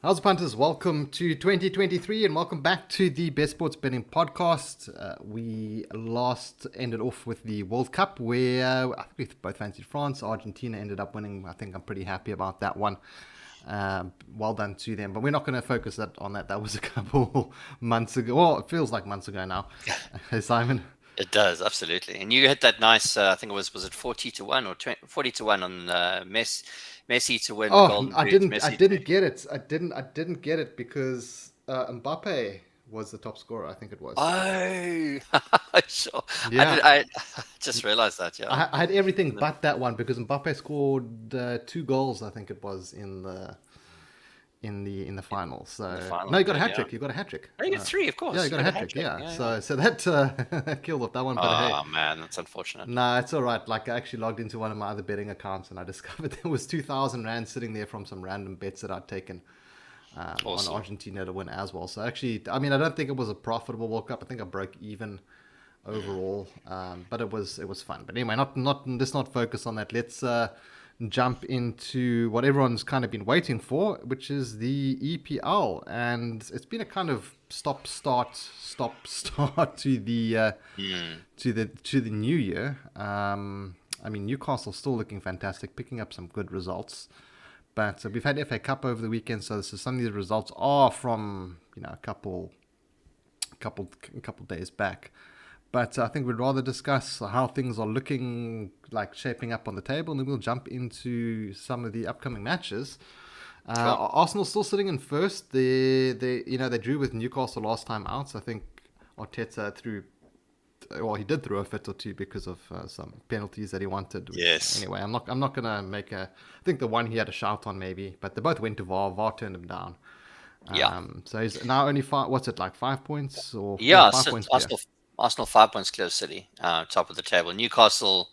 How's punters? Welcome to 2023 and welcome back to the Best Sports Betting Podcast. We last ended off with the World Cup where I think we both fancied France. Argentina ended up winning. I think I'm pretty happy about that one. Well done to them. But we're not going to focus on that. That was a couple months ago. Well, it feels like months ago now. Hey, Simon. It does, absolutely. And you hit that nice, I think it was it 40 to 1 or 40 to 1 on Messi to win the Golden Boot. I didn't get it. I didn't get it because Mbappe was the top scorer, I think it was. Oh, sure. Yeah. I just realized that, yeah. I had everything but that one because Mbappe scored 2 goals, I think it was in the finals. So no, you got a hat trick. Yeah. You got a hat trick. Oh, you got 3, of course. Yeah, you got a hat trick. Yeah. So that killed off that one. But Oh, hey, man, that's unfortunate. nah, it's all right. Like I actually logged into one of my other betting accounts and I discovered there was 2,000 rand sitting there from some random bets that I'd taken. On Argentina to win as well. So actually, I mean, I don't think it was a profitable World Cup. I think I broke even overall, but it was fun. But anyway, let's not focus on that. Let's jump into what everyone's kind of been waiting for, which is the EPL, and it's been a kind of stop start to the to the new year. I mean, Newcastle's still looking fantastic, picking up some good results. But we've had FA Cup over the weekend, so some of these results are from a couple days back. But I think we'd rather discuss how things are looking, like shaping up on the table, and then we'll jump into some of the upcoming matches. Arsenal still sitting in first. They drew with Newcastle last time out. So I think Arteta he did throw a fit or two because of some penalties that he wanted. Yes. Anyway, I'm not gonna make I think the one he had a shout on maybe, but they both went to VAR. VAR turned him down. So he's now only 5. What's it like? 5 points or 5 points? Arsenal 5 points clear of City, top of the table. Newcastle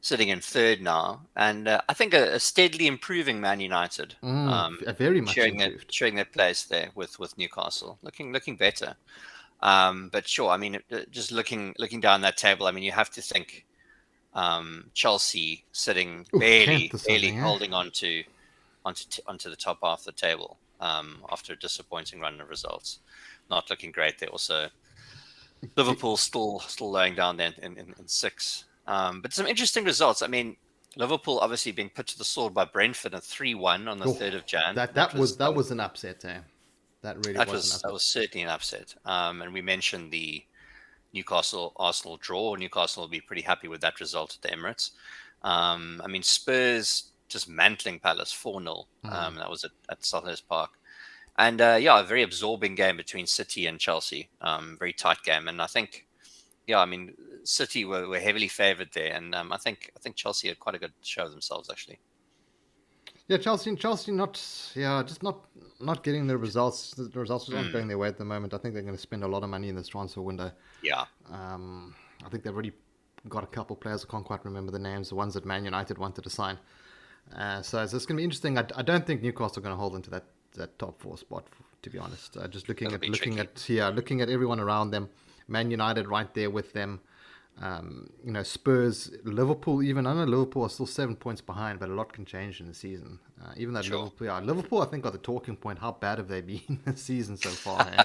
sitting in third now, and I think a steadily improving Man United. Very much improved. Sharing their place there with Newcastle, looking better. But sure, I mean, just looking down that table, I mean, you have to think Chelsea sitting barely holding onto the top half of the table after a disappointing run of results. Not looking great. They're also Liverpool still laying down there in 6. But some interesting results. I mean, Liverpool obviously being put to the sword by Brentford at 3-1 on the 3rd of Jan. That was an upset, eh? That was certainly an upset. And we mentioned the Newcastle Arsenal draw. Newcastle will be pretty happy with that result at the Emirates. I mean, Spurs just mantling Palace 4-0. That was at Selhurst Park. And a very absorbing game between City and Chelsea. Very tight game. And I think, I mean, City were heavily favoured there. And I think Chelsea had quite a good show of themselves, actually. Yeah, Chelsea just not getting the results. The results just aren't going their way at the moment. I think they're going to spend a lot of money in this transfer window. Yeah. I think they've already got a couple of players. I can't quite remember the names. The ones that Man United wanted to sign. So it's going to be interesting. I don't think Newcastle are going to hold into that top 4 spot, to be honest. Just looking at everyone around them. Man United right there with them. Spurs, Liverpool, even I know Liverpool are still 7 points behind, but a lot can change in the season. Even though Liverpool, I think, are the talking point. How bad have they been this season so far? Hey?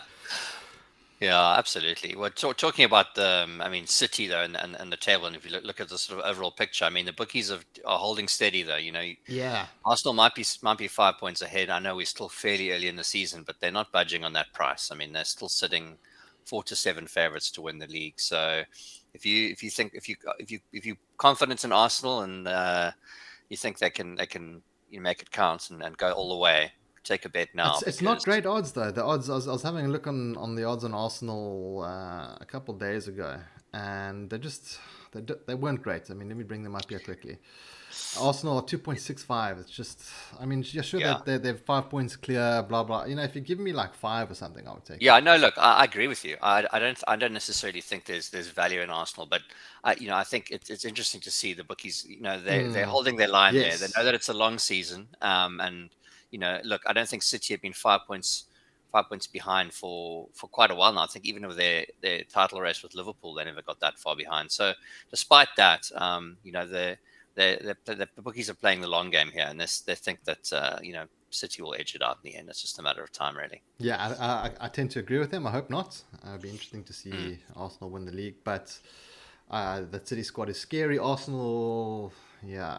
Yeah, absolutely. Well, talking about City though, and the table, and if you look at the sort of overall picture, I mean, the bookies are holding steady though. Yeah. Arsenal might be 5 points ahead. I know we're still fairly early in the season, but they're not budging on that price. I mean, they're still sitting 4 to 7 favorites to win the league. So, if you confident in Arsenal and you think they can make it count and go all the way. Take a bet now. It's not great odds though. The odds I was having a look on the odds on Arsenal a couple of days ago, and they weren't great. I mean, let me bring them up here quickly. Arsenal are 2.65. It's just, I mean, you're sure that they're 5 points clear. Blah blah. You know, if you give me like 5 or something, I would take. Yeah, no. Look, I agree with you. I don't necessarily think there's value in Arsenal, but I think it's interesting to see the bookies. They're holding their line there. They know that it's a long season, and. Look, I don't think City have been 5 points behind for quite a while now. I think even with their title race with Liverpool, they never got that far behind. So despite that, the bookies are playing the long game here, and they think that City will edge it out in the end. It's just a matter of time, really. Yeah, I tend to agree with him. I hope not. It'd be interesting to see Arsenal win the league, but the City squad is scary. Arsenal, yeah.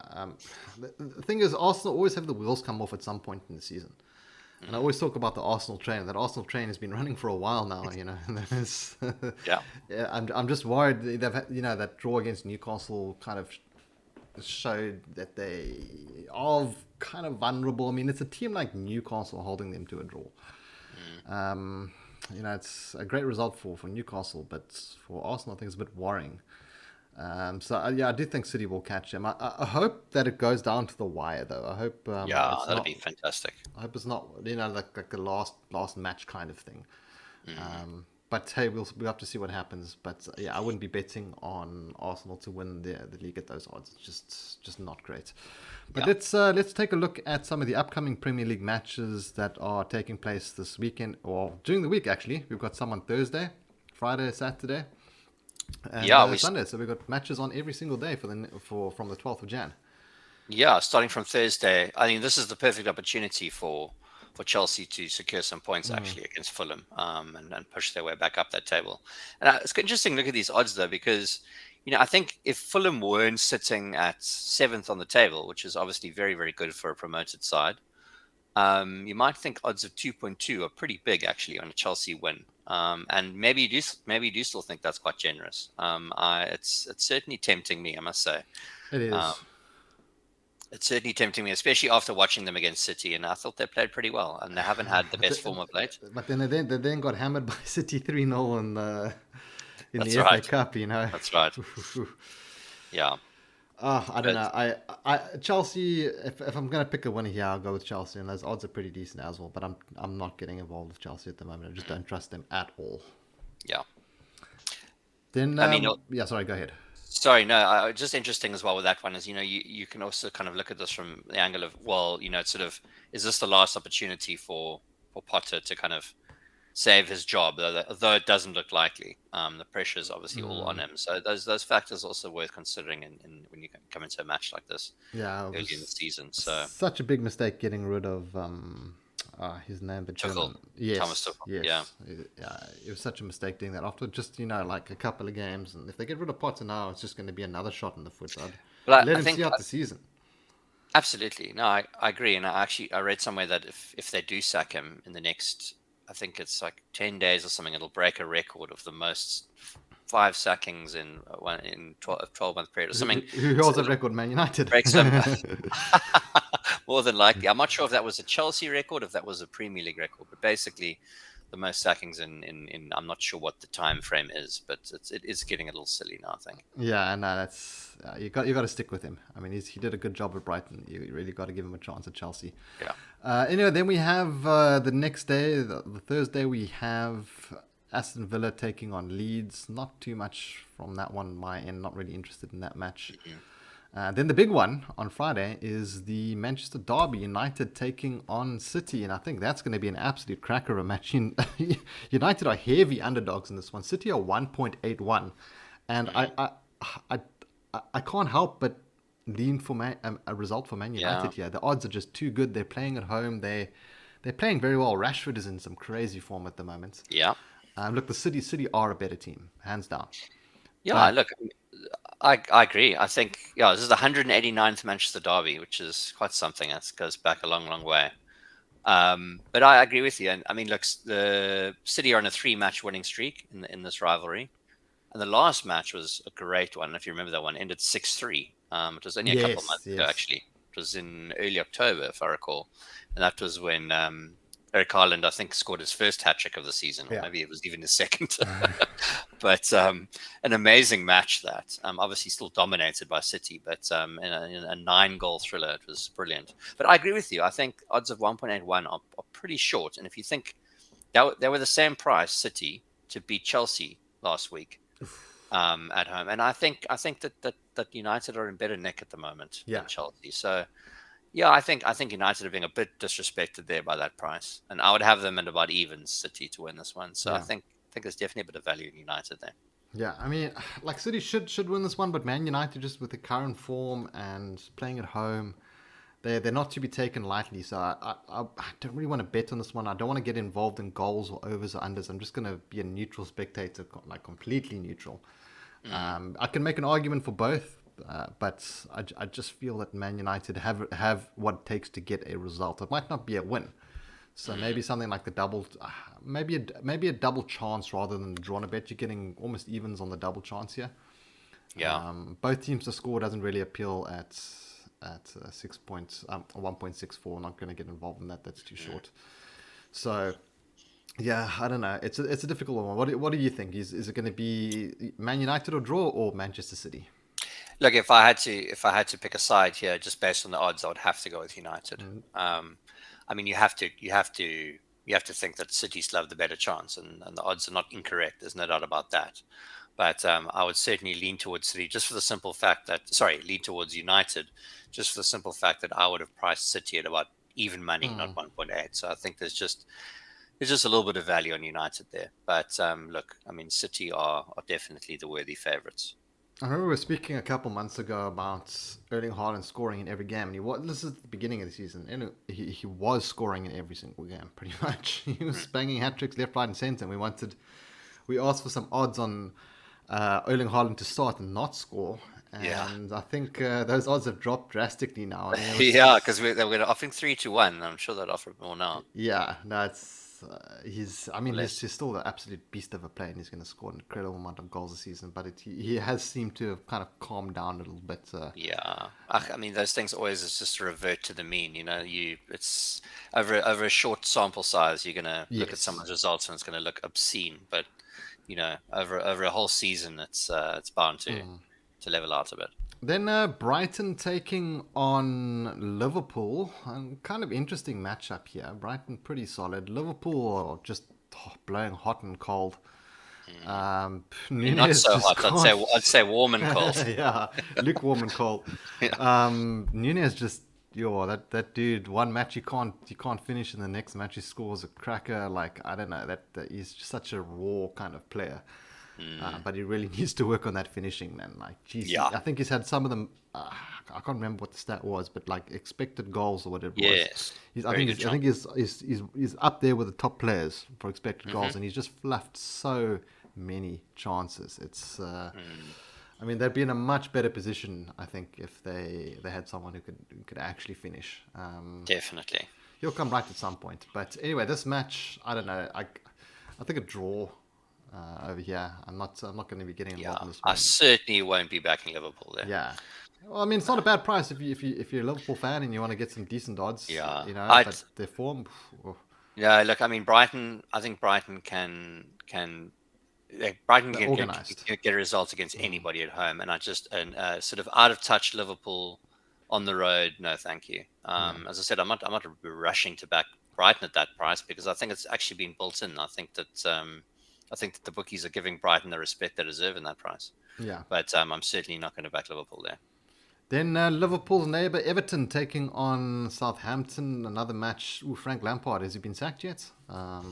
The thing is, Arsenal always have the wheels come off at some point in the season. And I always talk about the Arsenal train. That Arsenal train has been running for a while now, Yeah. I'm just worried they've had, that draw against Newcastle kind of showed that they are kind of vulnerable. I mean, it's a team like Newcastle holding them to a draw. It's a great result for Newcastle, but for Arsenal, I think it's a bit worrying. I do think City will catch them. I hope that it goes down to the wire, though. I hope that'd be fantastic. I hope it's not like the last match kind of thing. But hey, we'll have to see what happens. But I wouldn't be betting on Arsenal to win the league at those odds. It's just not great. But let's take a look at some of the upcoming Premier League matches that are taking place this weekend, or during the week actually. We've got some on Thursday, Friday, Saturday, and Sunday. So we've got matches on every single day from the 12th of Jan. Yeah, starting from Thursday. I think this is the perfect opportunity for Chelsea to secure some points actually against Fulham and push their way back up that table. And it's interesting to look at these odds though, because I think if Fulham weren't sitting at 7th on the table, which is obviously very, very good for a promoted side, you might think odds of 2.2 are pretty big actually on a Chelsea win. And maybe you do still think that's quite generous. It's certainly tempting me, I must say. It is. It's certainly tempting me, especially after watching them against City, and I thought they played pretty well, and they haven't had the best form of late. But then they got hammered by City 3-0 in the FA Cup, That's right. Yeah. I don't know. I Chelsea. If I'm gonna pick a winner here, I'll go with Chelsea, and those odds are pretty decent as well. But I'm not getting involved with Chelsea at the moment. I just don't trust them at all. Yeah. Then sorry, go ahead. Sorry, no. Just interesting as well with that one is you can also kind of look at this from the angle of it's sort of, is this the last opportunity for Potter to kind of save his job, though it doesn't look likely. The pressure is obviously all on him. So those factors also worth considering in when you come into a match like this early in the season. So such a big mistake getting rid of his name, but Tuchel. Yes, Thomas Tuchel. yes, it was such a mistake doing that after just like a couple of games. And if they get rid of Potter now, it's just going to be another shot in the foot. Let him see out the season. Absolutely, no, I agree. And I read somewhere that if they do sack him in the next, I think it's like 10 days or something, it'll break a record of the most 5 sackings in 12-month period or something. Who holds that record? Man United. Breaks them. More than likely. I'm not sure if that was a Chelsea record, if that was a Premier League record, but basically the most sackings in I'm not sure what the time frame is, but it is getting a little silly now, I think. Yeah, no, that's you got to stick with him. I mean, he did a good job at Brighton. You really got to give him a chance at Chelsea. Yeah. Anyway, then we have the next day, the Thursday, we have Aston Villa taking on Leeds. Not too much from that one on my end. Not really interested in that match. Mm-hmm. Then the big one on Friday is the Manchester Derby, United taking on City, and I think that's going to be an absolute cracker of a match. United are heavy underdogs in this one. City are 1.81, and I can't help but lean for a result for Man United here. The odds are just too good. They're playing at home. They're playing very well. Rashford is in some crazy form at the moment. Yeah. Look, the City are a better team, hands down. Yeah, look, I agree. I think, this is the 189th Manchester Derby, which is quite something. That goes back a long, long way. But I agree with you. And I mean, look, the City are on a 3-match winning streak in this rivalry. And the last match was a great one. If you remember that one, ended 6-3. It was only a couple of months ago, actually. It was in early October, if I recall. And that was when Eric Haaland, I think, scored his first hat-trick of the season. Or maybe it was even his second. But an amazing match that. Obviously still dominated by City, but in a 9-goal thriller, it was brilliant. But I agree with you. I think odds of 1.81 are pretty short. And if you think they were the same price, City, to beat Chelsea last week at home. And I think that United are in better nick at the moment than Chelsea. So... yeah, I think United are being a bit disrespected there by that price, and I would have them at about evens City to win this one. So I think there's definitely a bit of value in United there. Yeah, I mean, like City should win this one, but Man United just with the current form and playing at home, they're not to be taken lightly. So I don't really want to bet on this one. I don't want to get involved in goals or overs or unders. I'm just going to be a neutral spectator, like completely neutral. I can make an argument for both, but I just feel that Man United have what it takes to get a result. It might not be a win. So maybe something like the double, maybe a double chance rather than the draw on a bet. You're getting almost evens on the double chance here. Yeah. Both teams to score doesn't really appeal at 6 points, 1.64. Not going to get involved in that. That's too short. So, yeah, I don't know. It's a difficult one. What do you think? Is it going to be Man United or draw or Manchester City? Look, if I had to pick a side here, just based on the odds, I would have to go with United. I mean, you have to think that City still have the better chance, and the odds are not incorrect. There's no doubt about that. But I would certainly lean towards City just for the simple fact that, lean towards United just for the simple fact that I would have priced City at about even money, not 1.8. So I think there's just a little bit of value on United there. But look, I mean, City are definitely the worthy favourites. I remember we were speaking a couple months ago about Erling Haaland scoring in every game, and this is the beginning of the season, and he was scoring in every single game, pretty much. He was banging hat tricks left, right, and centre. And we asked for some odds on Erling Haaland to start and not score, and I think those odds have dropped drastically now. I mean, yeah, because they were offering 3-1. I'm sure they'd offer more now. Yeah, no, it's he's still the absolute beast of a player, and he's going to score an incredible amount of goals this season. But he has seemed to have kind of calmed down a little bit. Yeah, I mean, those things always is just to revert to the mean. It's over a short sample size, you're going to look at someone's results and it's going to look obscene. But over a whole season, it's bound to level out a bit. Then Brighton taking on Liverpool. Kind of interesting matchup here. Brighton pretty solid. Liverpool are just blowing hot and cold. Not so hot. I'd say warm and cold. Yeah, lukewarm and cold. Yeah. Nunez just that dude. One match you can't finish, and the next match he scores a cracker. Like, I don't know, that he's just such a raw kind of player. But he really needs to work on that finishing, man. Like, geez, I think he's had some of them. I can't remember what the stat was, but like expected goals or whatever it was. Yes, I think he's up there with the top players for expected goals, and he's just fluffed so many chances. It's, I mean, they'd be in a much better position, I think, if they had someone who could actually finish. Definitely, he'll come right at some point. But anyway, this match, I don't know. I think a draw. Over here, I'm not going to be getting involved in this one. I certainly won't be backing Liverpool there. Yeah, well, I mean, it's not a bad price if you're a Liverpool fan and you want to get some decent odds. Yeah, but their form. Yeah, look, I mean, Brighton. I think Brighton can get results against anybody at home, and sort of out of touch Liverpool on the road. No, thank you. As I said, I'm not rushing to back Brighton at that price because I think it's actually been built in. I think that the bookies are giving Brighton the respect they deserve in that price. Yeah. But I'm certainly not going to back Liverpool there. Then Liverpool's neighbour Everton taking on Southampton. Another match. Ooh, Frank Lampard, has he been sacked yet? I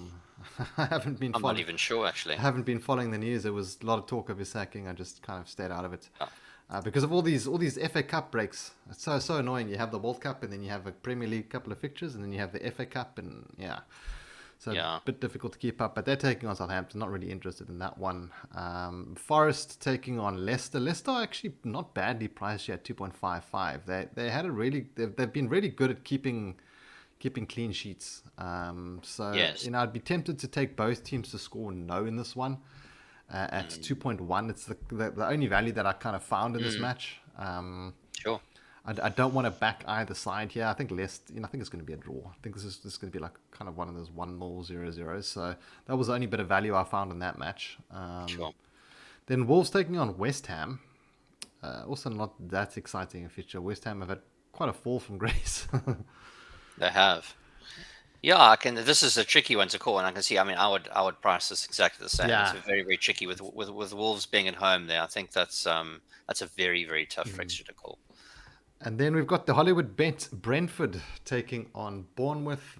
haven't been. I'm not even sure, actually. I haven't been following the news. There was a lot of talk of his sacking. I just kind of stayed out of it because of all these FA Cup breaks. It's so annoying. You have the World Cup and then you have a Premier League couple of fixtures and then you have the FA Cup and So a bit difficult to keep up, but they're taking on Southampton. Not really interested in that one. Forest taking on Leicester. Leicester actually not badly priced here at 2.55. They've been really good at keeping clean sheets. I'd be tempted to take both teams to score no in this one at 2.1. It's the only value that I kind of found in this match. Sure. I don't want to back either side here. I think Leicester. I think it's going to be a draw. I think this is going to be like kind of one of those 1-0, 0-0. So that was the only bit of value I found in that match. Sure. Then Wolves taking on West Ham. Also not that exciting a fixture. West Ham have had quite a fall from grace. They have. Yeah, this is a tricky one to call, and I can see. I mean, I would price this exactly the same. Yeah. It's very, very tricky with Wolves being at home there. I think that's a very, very tough fixture to call. And then we've got the Hollywood bet Brentford taking on Bournemouth.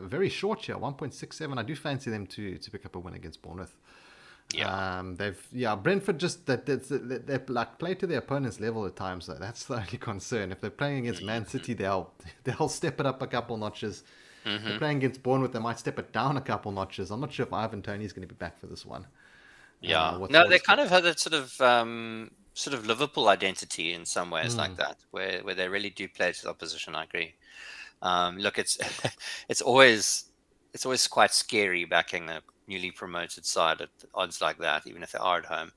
Very short here, 1.67. I do fancy them to pick up a win against Bournemouth. Yeah. Brentford just they like play to their opponent's level at times. Though that's the only concern. If they're playing against Man City, they'll step it up a couple notches. If they're playing against Bournemouth, they might step it down a couple notches. I'm not sure if Ivan Toney's going to be back for this one. Yeah. No, they kind of have that sort of Liverpool identity in some ways like that, where they really do play to the opposition. I agree. Look, it's it's always quite scary backing a newly promoted side at odds like that, even if they are at home.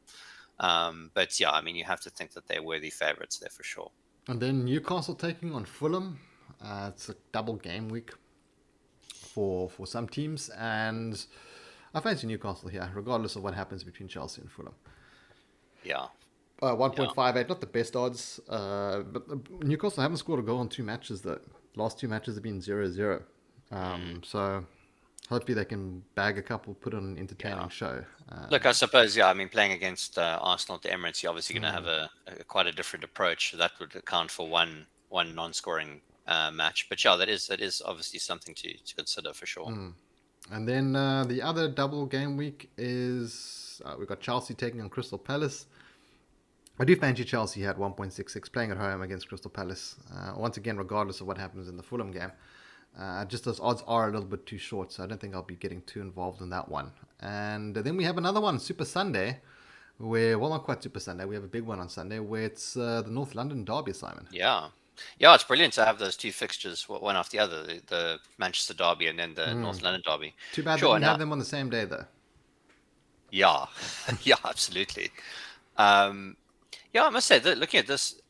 But yeah, I mean, you have to think that they're worthy favourites there for sure. And then Newcastle taking on Fulham. It's a double game week for some teams, and I fancy Newcastle here, regardless of what happens between Chelsea and Fulham. Yeah. 1.58, not the best odds. But Newcastle haven't scored a goal in 2 matches, though. Last 2 matches have been 0-0. So hopefully they can bag a couple, put on an entertaining show. Look, I suppose, I mean, playing against Arsenal at the Emirates, you're obviously going to have a quite a different approach. That would account for one non-scoring match. But yeah, that is obviously something to consider for sure. And then the other double game week is we've got Chelsea taking on Crystal Palace. I do fancy Chelsea at 1.66 playing at home against Crystal Palace. Once again, regardless of what happens in the Fulham game. Just those odds are a little bit too short, so I don't think I'll be getting too involved in that one. And then we have another one, Super Sunday, where, well, not quite Super Sunday, we have a big one on Sunday, where it's the North London derby, Simon. Yeah, it's brilliant to have those 2 fixtures, one after the other, the Manchester derby and then the North London derby. Too bad they didn't have them on the same day, though. Yeah, yeah, absolutely. Yeah, I must say that looking at this,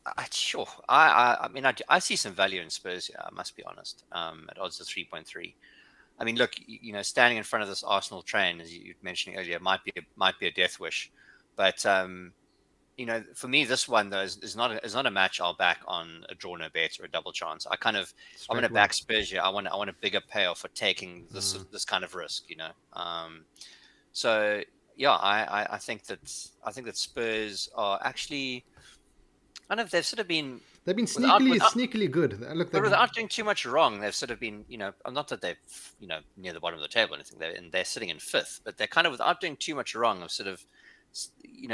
I mean, I see some value in Spurs. Yeah, I must be honest. At odds of 3.3. I mean, look, standing in front of this Arsenal train, as you were mentioning earlier, might be a death wish. But for me, this one though is not a match I'll back on a draw no bet or a double chance. I'm going to back Spurs here. I want a bigger payoff for taking this kind of risk. So. Yeah, I think that Spurs are actually kind of they've been sneakily good. Look, but without doing too much wrong, they've sort of been not that they've near the bottom of the table or anything. They're sitting in 5th, but they're kind of without doing too much wrong have sort of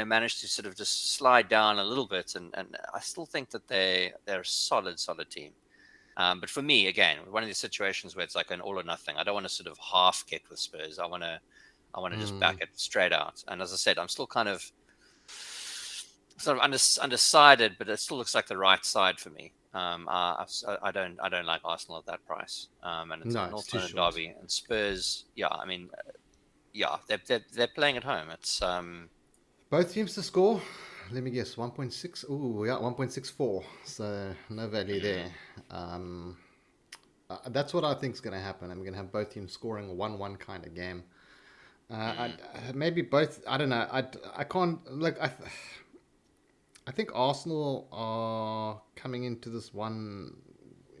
managed to sort of just slide down a little bit, and I still think that they're a solid team. But for me, again, one of these situations where it's like an all or nothing. I don't want to sort of half get with Spurs. I want to just back it straight out. And as I said, I'm still kind of sort of undecided, but it still looks like the right side for me. I don't like Arsenal at that price. And it's a North London derby and Spurs. Yeah, I mean, they're playing at home. It's both teams to score. Let me guess, 1.6. Ooh, yeah, 1.64. So no value there. That's what I think is going to happen. I'm going to have both teams scoring a 1-1 kind of game. Maybe both. I don't know. I can't look. I think Arsenal are coming into this one,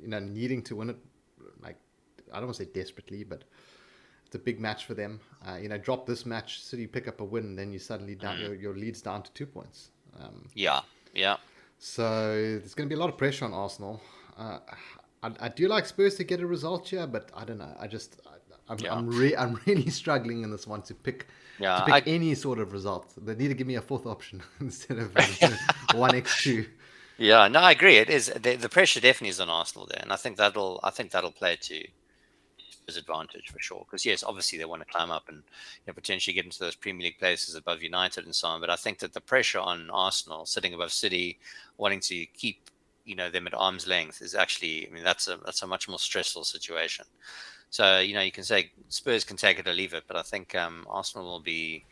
needing to win it. Like, I don't want to say desperately, but it's a big match for them. Drop this match, City pick up a win, then you suddenly down your lead's down to 2 points. Yeah. So there's going to be a lot of pressure on Arsenal. I do like Spurs to get a result here, but I don't know. I'm really struggling in this one to pick any sort of result. They need to give me a 4th option instead of 1x2. Yeah, no, I agree. It is the pressure definitely is on Arsenal there, and I think that'll play to Spurs' advantage for sure. Because yes, obviously they want to climb up and potentially get into those Premier League places above United and so on. But I think that the pressure on Arsenal sitting above City, wanting to keep them at arm's length, is actually, I mean, that's a much more stressful situation. So you can say Spurs can take it or leave it, but I think Arsenal will be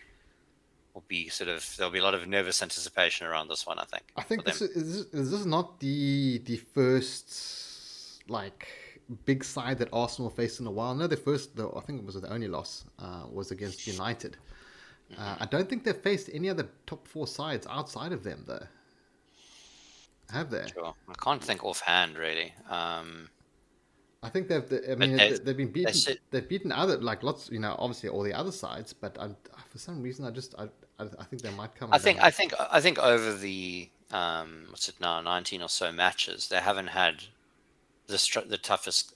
sort of, there'll be a lot of nervous anticipation around this one. I think this is not the first big side that Arsenal faced in a while. No, I think it was the only loss was against United. I don't think they've faced any other top 4 sides outside of them though. Have they? Sure. I can't think offhand really. I think they've been beaten. They've beaten other lots. Obviously all the other sides, but for some reason I think they might come. I think over the what's it now, 19 or so matches, they haven't had the toughest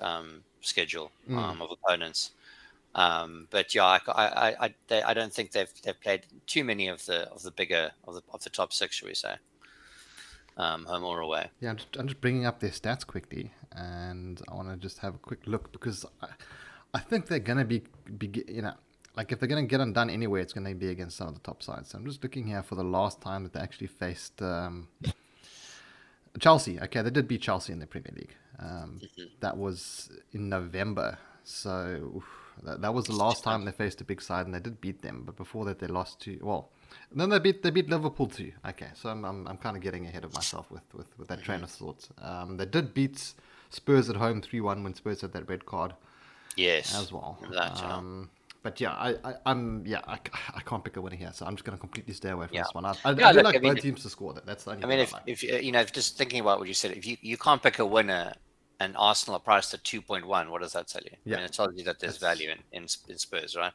schedule of opponents. But yeah, I don't think they've played too many of the bigger of the top six, shall we say, home or away. Yeah, I'm just bringing up their stats quickly, and I want to just have a quick look because I think they're going to be, like if they're going to get undone anywhere, it's going to be against some of the top sides. So I'm just looking here for the last time that they actually faced Chelsea. Okay, they did beat Chelsea in the Premier League. That was in November. So that was the last time they faced a big side, and they did beat them. But before that, they lost to then they beat Liverpool too. Okay, so I'm kind of getting ahead of myself with that train of thought. They did beat Spurs at home 3-1 when Spurs had that red card. Yes, as well. That, but yeah, I can't pick a winner here, so I'm just going to completely stay away from this one. I do look, like both teams to score. That's the only thing if I like. if just thinking about what you said, if you can't pick a winner, and Arsenal are priced at 2.1, what does that tell you? Yeah. I mean, it tells you that there's value in Spurs, right?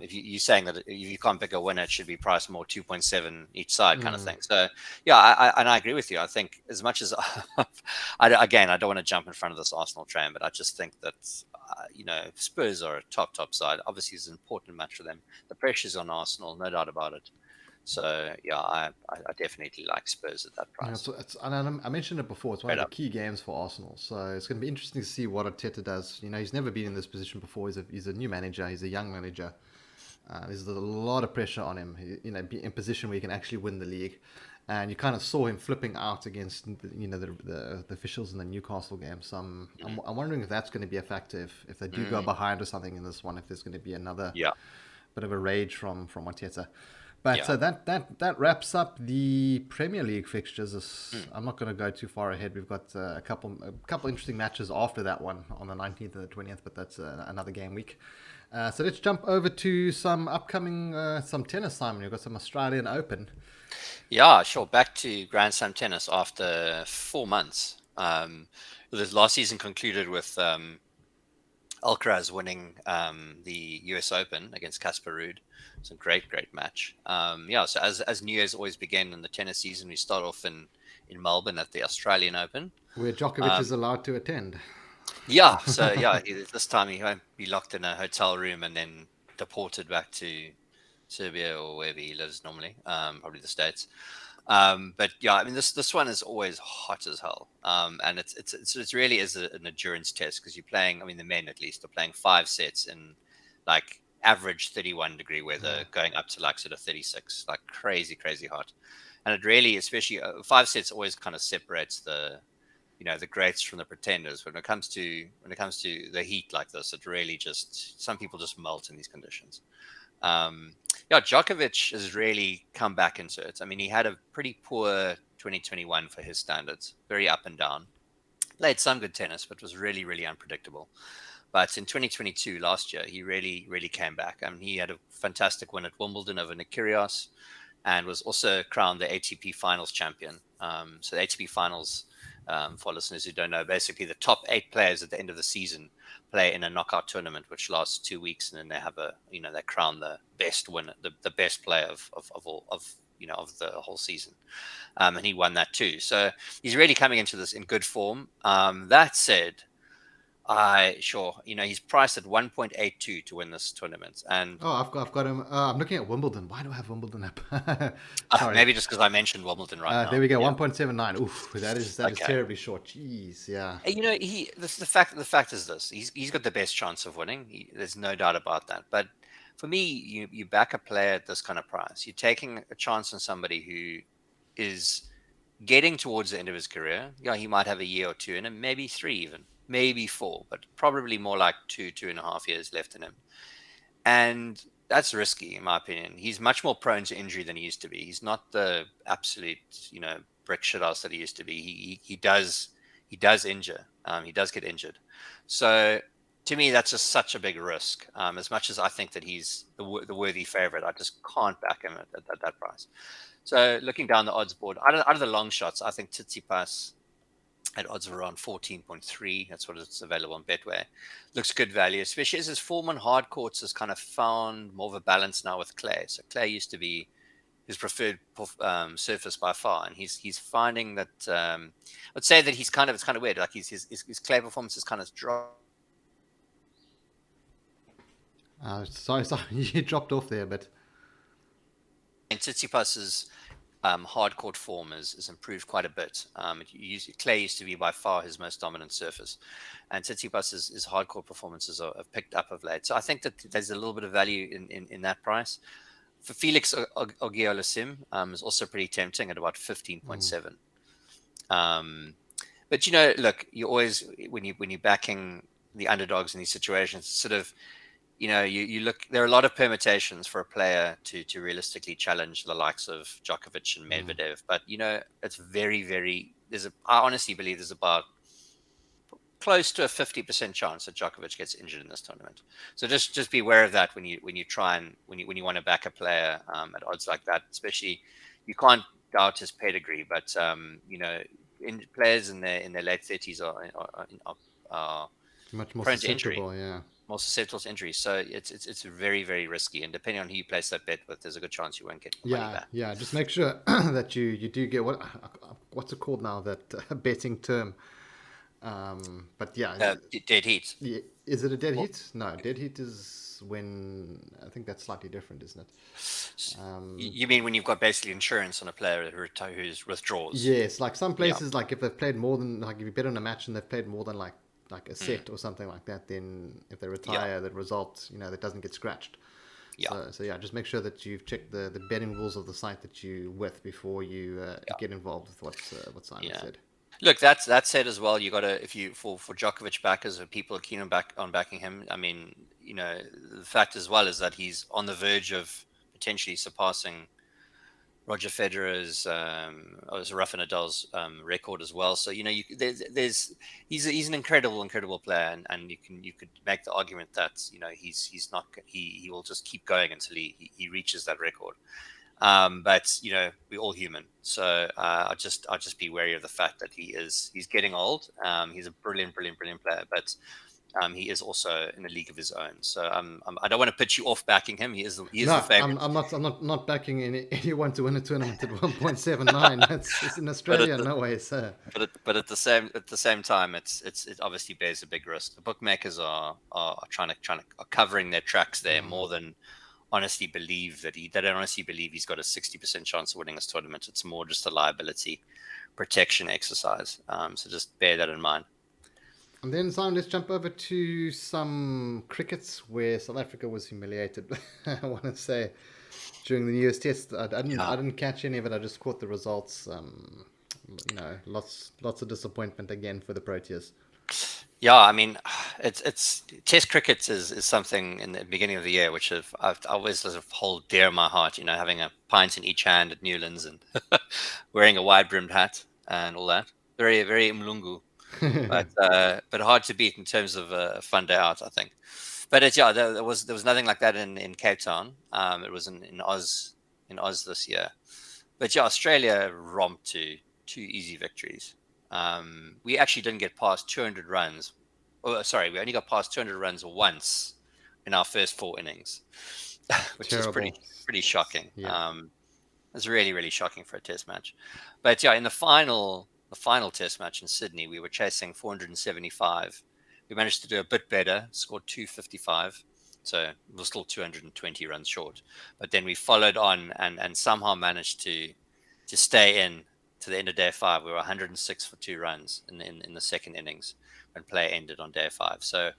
If you're saying that if you can't pick a winner, it should be priced more 2.7 each side kind of thing. So yeah, I agree with you. I think as much as I don't want to jump in front of this Arsenal train, but I just think that Spurs are a top side. Obviously, it's an important match for them. The pressure's on Arsenal, no doubt about it. So yeah, I definitely like Spurs at that price. Yeah, and I mentioned it before. It's one of the key games for Arsenal. So it's going to be interesting to see what Arteta does. He's never been in this position before. He's a new manager. He's a young manager. There's a lot of pressure on him. Be in position where he can actually win the league. And you kind of saw him flipping out against the officials in the Newcastle game. So I'm wondering if that's going to be a factor if they do go behind or something in this one. If there's going to be another bit of a rage from Arteta. But so that wraps up the Premier League fixtures. I'm not going to go too far ahead. We've got a couple interesting matches after that one on the 19th and the 20th, but that's another game week. So let's jump over to some upcoming some tennis, Simon. You've got some Australian Open. Yeah, sure. Back to Grand Slam tennis after 4 months. The last season concluded with Alcaraz winning the US Open against Casper Ruud. It's a great match. So as New Year's always began in the tennis season, we start off in Melbourne at the Australian Open, where Djokovic is allowed to attend. Yeah, so this time he won't be locked in a hotel room and then deported back to Serbia or wherever he lives normally, probably the States. But yeah, I mean this one is always hot as hell, and it's really is an endurance test because you're playing. I mean, the men at least are playing 5 sets in like average 31 degree weather, going up to like sort of 36, like crazy hot. And it really, especially 5 sets, always kind of separates the greats from the pretenders. When it comes to the heat like this, it really just some people just melt in these conditions. Djokovic has really come back into it. I mean, he had a pretty poor 2021 for his standards, very up and down. Played some good tennis, but was really unpredictable. But in 2022, last year, he really came back. I mean, he had a fantastic win at Wimbledon over Nick Kyrgios, and was also crowned the ATP Finals champion. So the ATP Finals, for listeners who don't know, basically the top 8 players at the end of the season play in a knockout tournament, which lasts 2 weeks, and then they have they crown the best winner, the best player of the whole season. And he won that too. So he's really coming into this in good form. That said, he's priced at 1.82 to win this tournament. And I've got him. I'm looking at Wimbledon. Why do I have Wimbledon up? Sorry. Maybe just because I mentioned Wimbledon now. There we go. 1.79. Oof, that is terribly short. Jeez, yeah. The fact is this: he's got the best chance of winning. There's no doubt about that. But for me, you back a player at this kind of price. You're taking a chance on somebody who is getting towards the end of his career. He might have a year or two, and maybe 3 even. Maybe 4, but probably more like 2.5 years left in him. And that's risky, in my opinion. He's much more prone to injury than he used to be. He's not the absolute, brick shithouse that he used to be. He does injure. He does get injured. So to me, that's just such a big risk. As much as I think that he's the worthy favorite, I just can't back him at that price. So looking down the odds board, out of the long shots, I think Tsitsipas at odds of around 14.3. That's what it's available on Betway. Looks good value, especially as his form on hard courts has kind of found more of a balance now with clay. So clay used to be his preferred surface by far, and he's finding that I would say that it's kind of weird. Like his clay performance is kind of dropped. Sorry, you dropped off there, but And Tsitsipas's hard court form has improved quite a bit. Clay used to be by far his most dominant surface, and Tsitsipas's hard court performances have picked up of late. So I think that there's a little bit of value in that price. For Felix Auger-Aliassime, is also pretty tempting at about 15.7. But look, you always when you're backing the underdogs in these situations, sort of, you look. There are a lot of permutations for a player to realistically challenge the likes of Djokovic and Medvedev. But it's very, very. I honestly believe there's about close to a 50% chance that Djokovic gets injured in this tournament. So just be aware of that when you try and when you want to back a player at odds like that. Especially, you can't doubt his pedigree, but players in their late 30s are much more prone to injury, susceptible. Yeah. more susceptible to injury. So it's very, very risky. And depending on who you place that bet with, there's a good chance you won't get your money back. Yeah. Just make sure that you do get what's it called now, that betting term. But yeah, Dead heat. Yeah, is it a dead heat? No, dead heat is when I think that's slightly different, isn't it? You mean when you've got basically insurance on a player who's withdraws? Yes, like some places, like if they've played more than, like if you bet on a match and they've played more than like a set or something like that, then if they retire, the result, that doesn't get scratched. Yeah. So yeah, just make sure that you've checked the betting rules of the site that you with before you get involved with what Simon said. Look, that said as well, you got to, if you for Djokovic backers or people are keen on backing him. I mean, the fact as well is that he's on the verge of potentially surpassing Roger Federer's Rafa Nadal's record as well. So he's an incredible player, and you could make the argument that he's not, he will just keep going until he reaches that record. But we're all human, so I'll just be wary of the fact that he's getting old. He's a brilliant player, but he is also in a league of his own. So I don't want to put you off backing him. He is the favorite. I'm not backing anyone to win a tournament at 1.79. It's in Australia, no way, sir. But at the same time, it obviously bears a big risk. The bookmakers are covering their tracks there more than honestly believe they don't honestly believe he's got a 60% chance of winning this tournament. It's more just a liability protection exercise. So just bear that in mind. And then, Simon, let's jump over to some crickets where South Africa was humiliated. I want to say during the New Year's Test, I didn't catch any of it. I just caught the results. Lots of disappointment again for the Proteas. Yeah, I mean, it's Test cricket is something in the beginning of the year which I've always sort of hold dear in my heart. Having a pint in each hand at Newlands and wearing a wide brimmed hat and all that. Very, very mlungu, but hard to beat in terms of a fun day out, I think. But there was nothing like that in Cape Town. It was in Oz this year. But yeah, Australia romped to 2 easy victories. We actually didn't get past 200 runs. Oh, sorry, we only got past 200 runs once in our first 4 innings, which Terrible. Is pretty shocking. Yeah. It's really, really shocking for a Test match. But yeah, in the final Test match in Sydney, we were chasing 475. We managed to do a bit better, scored 255. So we're still 220 runs short. But then we followed on and somehow managed to stay in to the end of day 5. We were 106 for 2 runs in the second innings when play ended on day 5. So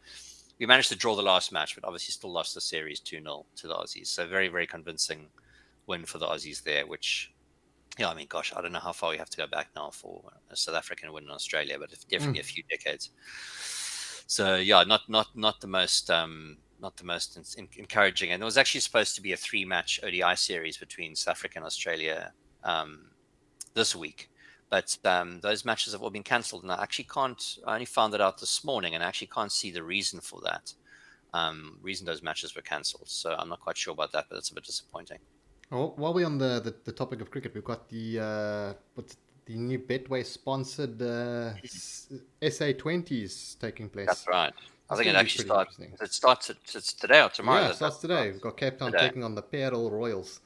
we managed to draw the last match, but obviously still lost the series 2-0 to the Aussies. So very, very convincing win for the Aussies there, which, I mean, gosh, I don't know how far we have to go back now for a South African win in Australia, but it's definitely a few decades. So yeah, not the most encouraging. And there was actually supposed to be a 3-match ODI series between South Africa and Australia this week, but those matches have all been cancelled, and I only found that out this morning, and I actually can't see the reason for that. Reason those matches were cancelled, so I'm not quite sure about that, but it's a bit disappointing. Well, while we're on the topic of cricket, we've got the new Betway sponsored SA20s taking place. That's right. I think it actually starts. It starts. It's today or tomorrow. Yeah, it starts today. We've got Cape Town taking on the Pearl Royals.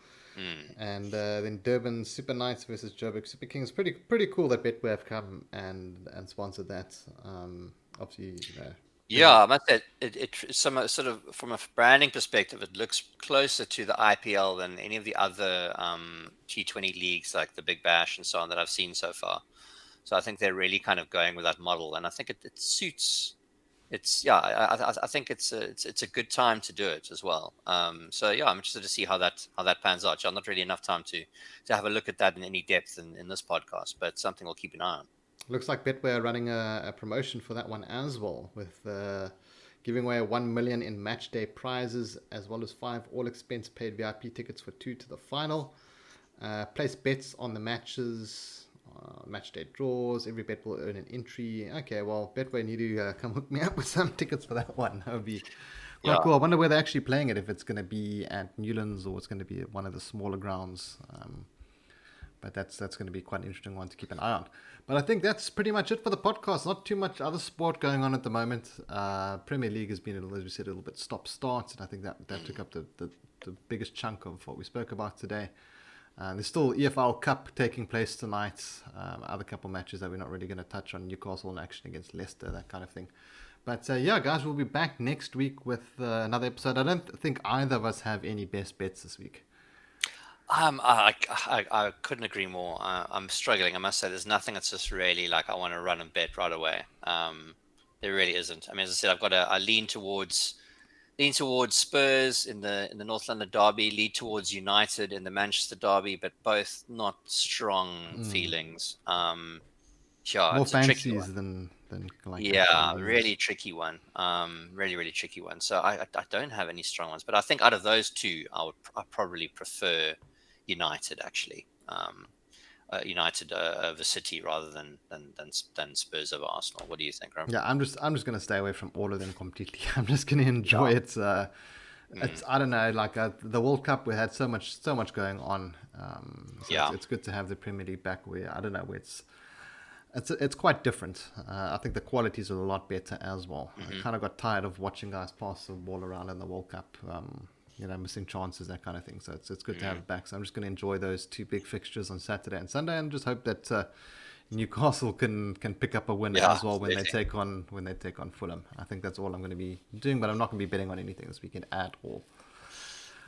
And then Durban Super Knights versus Joburg Super Kings. Pretty cool that Betway have come and sponsored that. Obviously, Yeah, I must say some sort of from a branding perspective, it looks closer to the IPL than any of the other T20 leagues like the Big Bash and so on that I've seen so far. So I think they're really kind of going with that model, and I think it suits. It's yeah, I think it's a good time to do it as well. So yeah, I'm interested to see how that pans out. John, not really enough time to have a look at that in any depth in this podcast, but something we'll keep an eye on. Looks like Betway are running a promotion for that one as well, with giving away 1 million in match day prizes, as well as 5 all expense paid VIP tickets for 2 to the final. Place bets on the matches, match day draws. Every bet will earn an entry. Okay, well, Betway need to come hook me up with some tickets for that one. That would be quite cool. I wonder where they're actually playing it, if it's going to be at Newlands or it's going to be at one of the smaller grounds. But that's going to be quite an interesting one to keep an eye on. But I think that's pretty much it for the podcast. Not too much other sport going on at the moment. Premier League has been, as we said, a little bit stop-start, and I think that took up the biggest chunk of what we spoke about today. There's still EFL Cup taking place tonight. Other couple matches that we're not really going to touch on. Newcastle in action against Leicester, that kind of thing. But yeah, guys, we'll be back next week with another episode. I don't think either of us have any best bets this week. I couldn't agree more. I'm struggling. I must say, there's nothing that's just really like I want to run and bet right away. There really isn't. I mean, as I said, I lean towards Spurs in the North London derby, lean towards United in the Manchester derby, but both not strong feelings. Sure, more it's a tricky fancies one. than like Yeah, really tricky one. Really tricky one. So I don't have any strong ones, but I think out of those two, I probably prefer United actually. United over City rather than Spurs over Arsenal. What do you think, Rob? Yeah, I'm just going to stay away from all of them completely. I'm just going to enjoy it. It's I don't know, like the World Cup, we had so much going on. It's good to have the Premier League back. Where I don't know, where it's quite different. I think the qualities are a lot better as well. I kind of got tired of watching guys pass the ball around in the World Cup. Missing chances, that kind of thing. So it's good to have it back. So I'm just going to enjoy those 2 big fixtures on Saturday and Sunday, and just hope that Newcastle can pick up a win as well when they take on Fulham. I think that's all I'm going to be doing, but I'm not going to be betting on anything this weekend at all.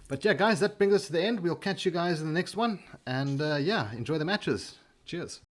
But yeah, guys, that brings us to the end. We'll catch you guys in the next one, and enjoy the matches. Cheers.